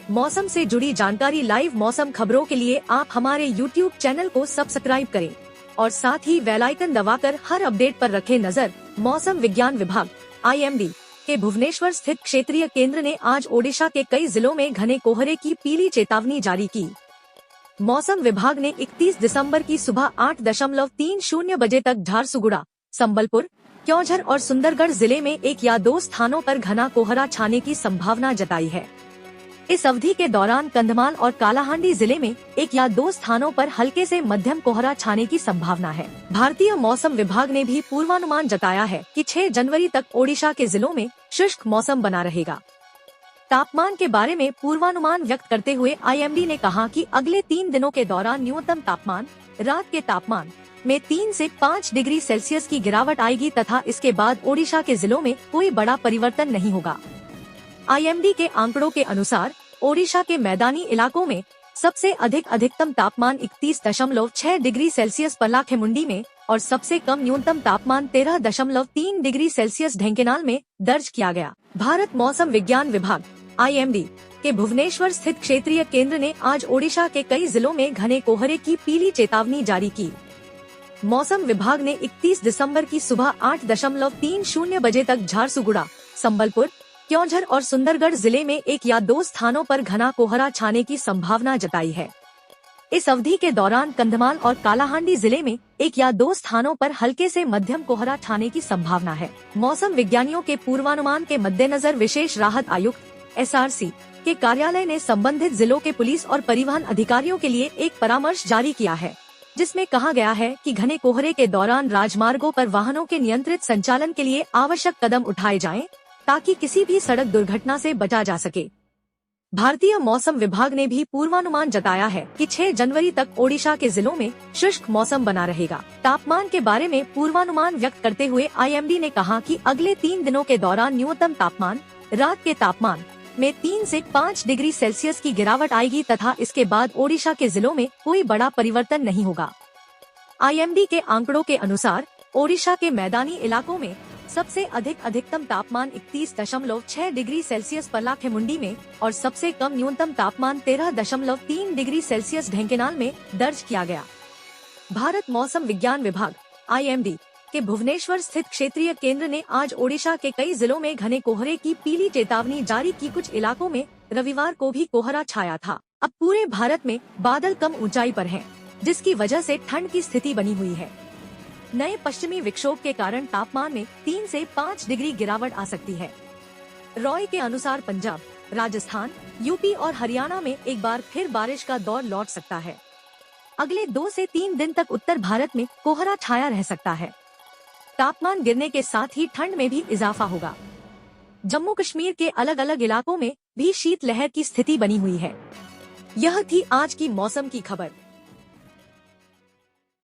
मौसम से जुड़ी जानकारी लाइव मौसम खबरों के लिए आप हमारे YouTube चैनल को सब्सक्राइब करें और साथ ही बेल आइकन दबाकर हर अपडेट पर रखें नजर। मौसम विज्ञान विभाग IMD के भुवनेश्वर स्थित क्षेत्रीय केंद्र ने आज ओडिशा के कई जिलों में घने कोहरे की पीली चेतावनी जारी की। मौसम विभाग ने 31 दिसंबर की सुबह 8:30 बजे तक झारसुगुड़ा, संबलपुर, क्योंझर और सुंदरगढ़ जिले में एक या दो स्थानों पर घना कोहरा छाने की संभावना जताई है। इस अवधि के दौरान कंधमाल और कालाहांडी जिले में एक या दो स्थानों पर हल्के से मध्यम कोहरा छाने की संभावना है। भारतीय मौसम विभाग ने भी पूर्वानुमान जताया है कि 6 जनवरी तक ओडिशा के जिलों में शुष्क मौसम बना रहेगा। तापमान के बारे में पूर्वानुमान व्यक्त करते हुए IMD ने कहा कि अगले 3 दिनों के दौरान न्यूनतम तापमान, रात के तापमान में 3 से 5 डिग्री सेल्सियस की गिरावट आएगी तथा इसके बाद ओडिशा के जिलों में कोई बड़ा परिवर्तन नहीं होगा। IMD के आंकड़ों के अनुसार ओडिशा के मैदानी इलाकों में सबसे अधिकतम तापमान 31.6 डिग्री सेल्सियस पलाखेमुंडी में और सबसे कम न्यूनतम तापमान 13.3 डिग्री सेल्सियस ढेंकेनाल में दर्ज किया गया। भारत मौसम विज्ञान विभाग IMD के भुवनेश्वर स्थित क्षेत्रीय केंद्र ने आज ओडिशा के कई जिलों में घने कोहरे की पीली चेतावनी जारी की। मौसम विभाग ने 31 दिसंबर की सुबह 8:30 बजे तक झारसुगुड़ा, संबलपुर, क्योंझर और सुंदरगढ़ जिले में एक या दो स्थानों पर घना कोहरा छाने की संभावना जताई है। इस अवधि के दौरान कंधमाल और कालाहांडी जिले में एक या दो स्थानों पर हल्के से मध्यम कोहरा छाने की संभावना है। मौसम विज्ञानियों के पूर्वानुमान के मद्देनजर विशेष राहत आयुक्त SRC के कार्यालय ने संबंधित जिलों के पुलिस और परिवहन अधिकारियों के लिए एक परामर्श जारी किया है, जिसमें कहा गया है कि घने कोहरे के दौरान राजमार्गों पर वाहनों के नियंत्रित संचालन के लिए आवश्यक कदम उठाए जाएं, ताकि किसी भी सड़क दुर्घटना से बचा जा सके। भारतीय मौसम विभाग ने भी पूर्वानुमान जताया है कि 6 जनवरी तक ओडिशा के जिलों में शुष्क मौसम बना रहेगा। तापमान के बारे में पूर्वानुमान व्यक्त करते हुए IMD ने कहा कि अगले 3 दिनों के दौरान न्यूनतम तापमान, रात के तापमान में 3 से 5 डिग्री सेल्सियस की गिरावट आएगी तथा इसके बाद ओडिशा के जिलों में कोई बड़ा परिवर्तन नहीं होगा। IMD के आंकड़ों के अनुसार ओडिशा के मैदानी इलाकों में सबसे अधिकतम तापमान 31.6 डिग्री सेल्सियस पलाखेमुंडी में और सबसे कम न्यूनतम तापमान 13.3 डिग्री सेल्सियस ढेंकेनाल में दर्ज किया गया। भारत मौसम विज्ञान विभाग IMD के भुवनेश्वर स्थित क्षेत्रीय केंद्र ने आज ओडिशा के कई जिलों में घने कोहरे की पीली चेतावनी जारी की। कुछ इलाकों में रविवार को भी कोहरा छाया था। अब पूरे भारत में बादल कम ऊंचाई पर हैं, जिसकी वजह से ठंड की स्थिति बनी हुई है। नए पश्चिमी विक्षोभ के कारण तापमान में 3 से 5 डिग्री गिरावट आ सकती है। रॉय के अनुसार पंजाब, राजस्थान, यूपी और हरियाणा में एक बार फिर बारिश का दौर लौट सकता है। अगले 2 से 3 दिन तक उत्तर भारत में कोहरा छाया रह सकता है। तापमान गिरने के साथ ही ठंड में भी इजाफा होगा। जम्मू कश्मीर के अलग अलग इलाकों में भी शीतलहर की स्थिति बनी हुई है। यह थी आज की मौसम की खबर।